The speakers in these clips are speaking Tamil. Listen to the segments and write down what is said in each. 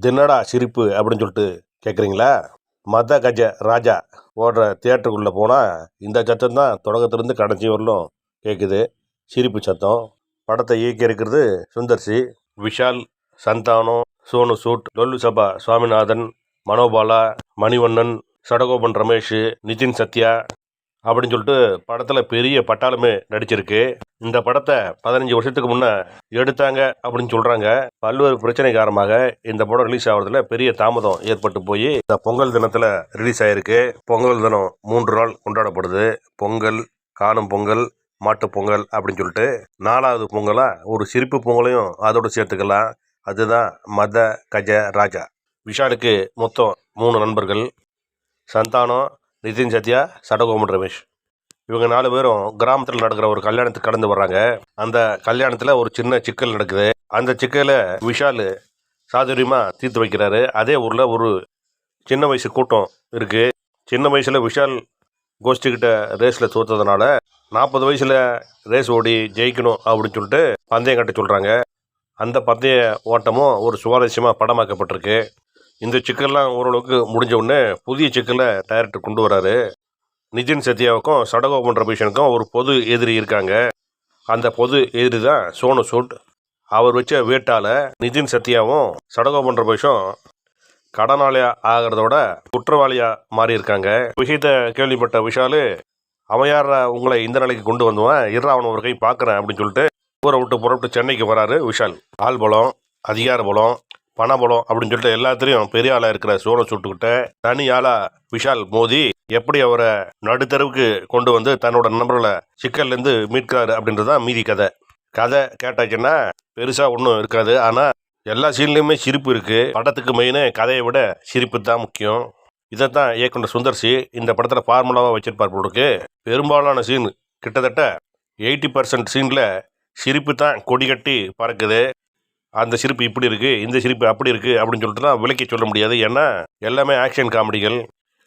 தின்னடா சிரிப்பு அப்படின்னு சொல்லிட்டு கேட்குறீங்களா? மத கஜ ராஜா ஓடுற தியேட்டருக்குள்ளே போனால் இந்த சத்தம் தான் தொடக்கத்துலேருந்து கடைசி வரலும் கேட்குது. சிரிப்பு சத்தம். படத்தை இயக்கி இருக்கிறது சுந்தர்சி. விஷால், சந்தானம், சோனு சூட், லொல்லு சபா சுவாமிநாதன், மனோபாலா, மணிவண்ணன், சடகோபன் ரமேஷ், நிதின் சத்யா அப்படின்னு சொல்லிட்டு படத்தில் பெரிய பட்டாளமே நடிச்சிருக்கு. இந்த படத்தை 15 வருஷத்துக்கு முன்னே எடுத்தாங்க அப்படின்னு சொல்கிறாங்க. பல்வேறு பிரச்சனை காரணமாக இந்த படம் ரிலீஸ் ஆகிறதுல பெரிய தாமதம் ஏற்பட்டு போய் இந்த பொங்கல் தினத்தில் ரிலீஸ் ஆகிருக்கு. பொங்கல் தினம் 3 நாள் கொண்டாடப்படுது. பொங்கல், காணும் பொங்கல், மாட்டு பொங்கல் அப்படின்னு சொல்லிட்டு 4வது பொங்கலாக ஒரு சிரிப்பு பொங்கலையும் அதோடு சேர்த்துக்கலாம். அதுதான் மத கஜ ராஜா. விஷாலுக்கு மொத்தம் 3 நண்பர்கள். சந்தானம், நிதின் சத்யா, சடகோபன் ரமேஷ். இவங்க 4 பேரும் கிராமத்தில் நடக்கிற ஒரு கல்யாணத்துக்கு கடந்து வர்றாங்க. அந்த கல்யாணத்தில் ஒரு சின்ன சிக்கல் நடக்குது. அந்த சிக்கலை விஷால் சாதுரியமாக தீர்த்து வைக்கிறாரு. அதே ஊரில் ஒரு சின்ன வயசு கூட்டம் இருக்குது. சின்ன வயசில் விஷால் கோஷ்டிக்கிட்ட ரேஸில் தோற்றதுனால 40 வயசில் ரேஸ் ஓடி ஜெயிக்கணும் அப்படின்னு சொல்லிட்டு பந்தயம் கட்ட சொல்கிறாங்க. அந்த பந்தய ஓட்டமும் ஒரு சுவாரஸ்யமாக படமாக்கப்பட்டிருக்கு. இந்த சிக்கல்லாம் ஓரளவுக்கு முடிஞ்ச உடனே புதிய சிக்கலை டைரக்டர் கொண்டு வராரு. நிதின் சத்யாவுக்கும் சடகோபன் ரமேஷனுக்கும் ஒரு பொது எதிரி இருக்காங்க. அந்த பொது எதிரி தான் சோனு சூட். அவர் வச்ச வேட்டால் நிதின் சத்யாவும் சடகோபன் ரமேஷும் கடனாளியாக ஆகிறதோட குற்றவாளியாக மாறி இருக்காங்க. விஷயத்தை கேள்விப்பட்ட விஷால், அவன் யார உங்களை இந்த நிலைக்கு கொண்டு வந்துவான், அவனை ஒரு கை பார்க்குறேன் அப்படின்னு சொல்லிட்டு ஊரை விட்டு புறப்பட்டு சென்னைக்கு வராரு விஷால். ஆள் பலம், அதிகார பலம், பணபலம் அப்படின்னு சொல்லிட்டு எல்லாத்திலையும் பெரிய ஆளாக இருக்கிற சோனு சூட்டுக்கிட்ட தனி ஆளாக விஷால் மோதி எப்படி அவரை நடுத்தரவுக்கு கொண்டு வந்து தன்னோட நண்பர்களை சிக்கல்லேருந்து மீட்கிறாரு அப்படின்றதான் மீதி கதை. கதை கேட்டாச்சுன்னா பெருசாக ஒன்றும் இருக்காது. ஆனால் எல்லா சீன்லேயுமே சிரிப்பு இருக்குது. படத்துக்கு மெயினே கதையை விட சிரிப்பு தான் முக்கியம். இதைத்தான் இயக்குனர் சுந்தர்சி இந்த படத்தில் ஃபார்முலாவாக வச்சிருப்பார் போலுக்கு. பெரும்பாலான சீன், கிட்டத்தட்ட 80% சீனில் சிரிப்பு தான் கொடி கட்டி பறக்குது. அந்த சிரிப்பு இப்படி இருக்குது, இந்த சிரிப்பு அப்படி இருக்குது அப்படின்னு சொல்லிட்டு தான் விளக்கி சொல்ல முடியாது. ஏன்னா எல்லாமே ஆக்ஷன் காமெடிகள்.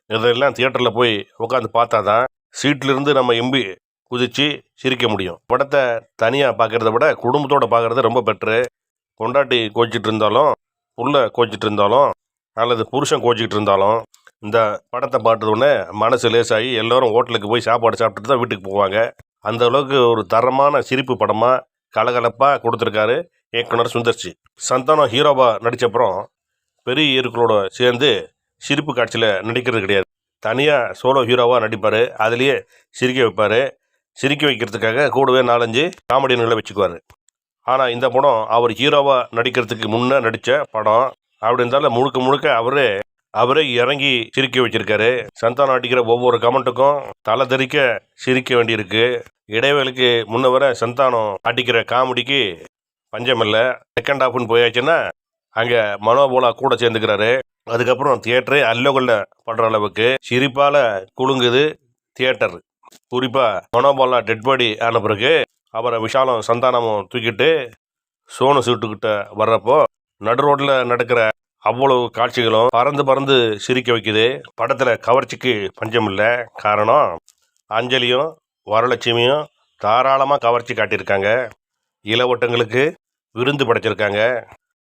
இதெல்லாம் தியேட்டரில் போய் உட்காந்து பார்த்தா தான் சீட்லேருந்து நம்ம எம்பி குதித்து சிரிக்க முடியும். படத்தை தனியாக பார்க்குறத விட குடும்பத்தோடு பார்க்குறது ரொம்ப பெட்ரு. கொண்டாட்டி கோச்சிட்டு இருந்தாலும், புள்ள கோச்சிட்டு இருந்தாலும், அல்லது புருஷன் கோச்சிக்கிட்டு இருந்தாலும் இந்த படத்தை பார்த்தோன்னே மனசு லேசாகி எல்லோரும் ஹோட்டலுக்கு போய் சாப்பாடு சாப்பிட்டுட்டு தான் வீட்டுக்கு போவாங்க. அந்த அளவுக்கு ஒரு தரமான சிரிப்பு படமாக கலகலப்பாக கொடுத்துருக்காரு இயக்குனர் சுந்தர்சி. சந்தானம் ஹீரோவாக நடித்தப்புறம் பெரிய ஹீரோக்களோட சேர்ந்து சிரிப்பு காட்சியில் நடிக்கிறது கிடையாது. தனியாக சோலோ ஹீரோவாக நடிப்பார். அதுலேயே சிரிக்க வைப்பார். சிரிக்க வைக்கிறதுக்காக கூடவே 4-5 காமெடியன்களை வச்சுக்குவார். ஆனால் இந்த படம் அவர் ஹீரோவாக நடிக்கிறதுக்கு முன்னே நடித்த படம். அப்படி இருந்தாலும் முழுக்க முழுக்க அவரே இறங்கி சிரிக்க வச்சிருக்காரு. சந்தானம் அடிக்கிற ஒவ்வொரு கமெண்ட்டுக்கும் தலை தெறிக்க சிரிக்க வேண்டியிருக்கு. இடைவேளைக்கு முன்ன வர சந்தானம் அடிக்கிற காமெடிக்கு பஞ்சமில்லை. செகண்ட் ஹாஃப்னு போயாச்சுன்னா அங்கே மனோபாலா கூட சேர்ந்துக்கிறாரு. அதுக்கப்புறம் தியேட்டரே அல்லோகல்ல படுற அளவுக்கு சிரிப்பால் குலுங்குது தியேட்டர். குறிப்பாக மனோபாலா டெட் பாடி ஆன பிறகு அவரை விஷாலும் சந்தானமும் தூக்கிட்டு சோனு சூட்டுக்கிட்ட வர்றப்போ நடு ரோட்டில் நடக்கிற அவ்வளவு காட்சிகளும் பறந்து சிரிக்க வைக்குது. படத்தில் கவர்ச்சிக்கு பஞ்சம் இல்லை. காரணம், அஞ்சலியும் வரலட்சுமியும் தாராளமாக கவர்ச்சி காட்டியிருக்காங்க. இளவட்டங்களுக்கு விருந்து படைச்சிருக்காங்க.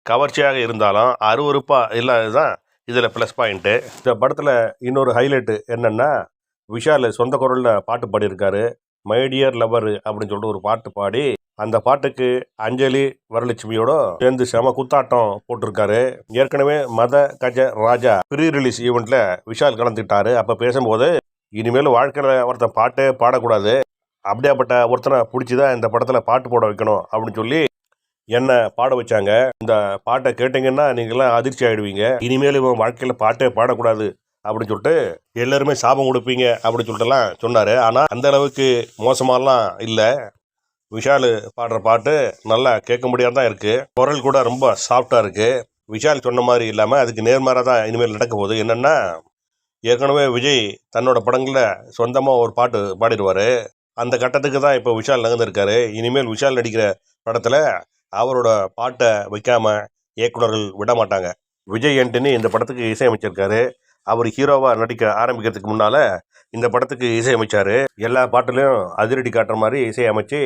கவர்ச்சியாக இருந்தாலும் அருவருப்பாக இல்லாதது தான் இதில் ப்ளஸ் பாயிண்ட்டு. இந்த படத்தில் இன்னொரு ஹைலைட்டு என்னென்னா, விஷால் சொந்த குரலில் பாட்டு பாடியிருக்காரு. மை டியர் லவர் அப்படின்னு சொல்லிட்டு ஒரு பாட்டு பாடி அந்த பாட்டுக்கு அஞ்சலி வரலட்சுமியோட சேர்ந்து செம குத்தாட்டம் போட்டிருக்காரு. ஏற்கனவே மத கஜ ராஜா ப்ரீ ரிலீஸ் ஈவெண்ட்டில் விஷால் கலந்துக்கிட்டாரு. அப்போ பேசும்போது, இனிமேல் வாழ்க்கையில் ஒருத்தன் பாட்டே பாடக்கூடாது, அப்படியாப்பட்ட ஒருத்தனை பிடிச்சிதான் இந்த படத்தில் பாட்டு போட வைக்கணும் அப்படின்னு சொல்லி என்ன பாட வச்சாங்க. இந்த பாட்டை கேட்டிங்கன்னா நீங்களாம் அதிர்ச்சி ஆகிடுவீங்க. இனிமேல் இவன் வாழ்க்கையில் பாட்டே பாடக்கூடாது அப்படின்னு சொல்லிட்டு எல்லாருமே சாபம் கொடுப்பீங்க அப்படின்னு சொல்லிட்டுலாம் சொன்னார். ஆனால் அந்த அளவுக்கு மோசமாலாம் இல்லை. விஷால் பாடுற பாட்டு நல்லா கேட்க முடியாத தான் இருக்குது. குரல் கூட ரொம்ப சாஃப்டாக இருக்குது. விஷால் சொன்ன மாதிரி இல்லாமல் அதுக்கு நேர்மாறாக தான் இனிமேல் நடக்க போகுது. என்னென்னா, ஏற்கனவே விஜய் தன்னோட படங்களில் சொந்தமாக ஒரு பாட்டு பாடிடுவார். அந்த கட்டத்துக்கு தான் இப்போ விஷால் நகர்ந்துருக்காரு. இனிமேல் விஷால் நடிக்கிற படத்தில் அவரோட பாட்டை வைக்காமல் இயக்குனர்கள் விட மாட்டாங்க. விஜய் ஆண்டனி இந்த படத்துக்கு இசையமைச்சிருக்காரு. அவர் ஹீரோவாக நடிக்க ஆரம்பிக்கிறதுக்கு முன்னால் இந்த படத்துக்கு இசையமைச்சார். எல்லா பாட்டுலையும் அதிரடி காட்டுற மாதிரி இசையமைச்சு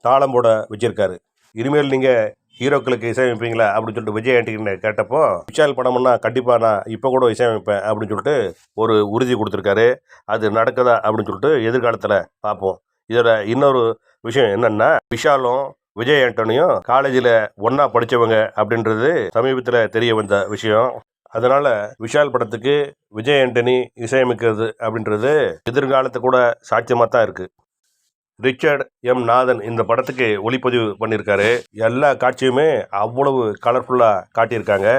தாளம் போட வச்சிருக்காரு. இனிமேல் நீங்கள் ஹீரோக்களுக்கு இசையமைப்பீங்களா அப்படின்னு சொல்லிட்டு விஜய் ஆண்டனி கேட்டப்போ, விஷால் படம்னா கண்டிப்பாக நான் இப்போ கூட இசையமைப்பேன் அப்படின்னு சொல்லிட்டு ஒரு உறுதி கொடுத்துருக்காரு. அது நடக்குதா அப்படின்னு சொல்லிட்டு எதிர்காலத்தில் பார்ப்போம். இதோட இன்னொரு விஷயம் என்னன்னா, விஷாலும் விஜய் ஆண்டனியும் காலேஜில் ஒன்றா படித்தவங்க அப்படின்றது சமீபத்தில் தெரிய வந்த விஷயம். அதனால் விஷால் படத்துக்கு விஜய் ஆண்டனி இசையமைக்கிறது அப்படின்றது எதிர்காலத்து கூட சாட்சியமாக தான் இருக்குது. ரிச்சர்ட் எம் நாதன் இந்த படத்துக்கு ஒளிப்பதிவு பண்ணியிருக்காரு. எல்லா காட்சியுமே அவ்வளவு கலர்ஃபுல்லாக காட்டியிருக்காங்க.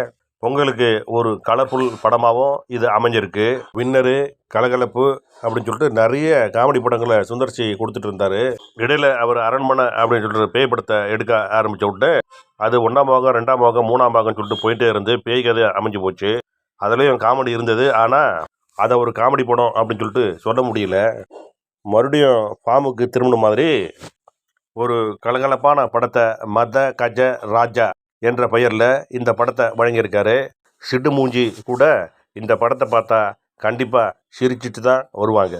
பொங்கலுக்கு ஒரு கலர்ஃபுல் படமாகவும் இது அமைஞ்சிருக்கு. வின்னரு, கலகலப்பு அப்படின்னு சொல்லிட்டு நிறைய காமெடி படங்களை சுந்தர்சி கொடுத்துட்டு இருந்தார். இடையில அவர் அரண்மனை அப்படின்னு சொல்லிட்டு பேய் படத்தை எடுக்க ஆரம்பித்த விட்டு அது 1ஆம் பாகம், 2ஆம் பாகம், 3ஆம் பாகம் சொல்லிட்டு போயிட்டே இருந்து பேய் கதை அமைஞ்சு போச்சு. அதுலேயும் காமெடி இருந்தது. ஆனால் அதை ஒரு காமெடி படம் அப்படின்னு சொல்லிட்டு சொல்ல முடியல. மறுபடியும் ஃபார்முக்கு திரும்பின மாதிரி ஒரு கலகலப்பான படத்தை மத கஜ ராஜா என்ற பெயரில் இந்த படத்தை வழங்கியிருக்காரு. சிட்டு மூஞ்சி கூட இந்த படத்தை பார்த்தா கண்டிப்பாக சிரிச்சிட்டு தான் வருவாங்க.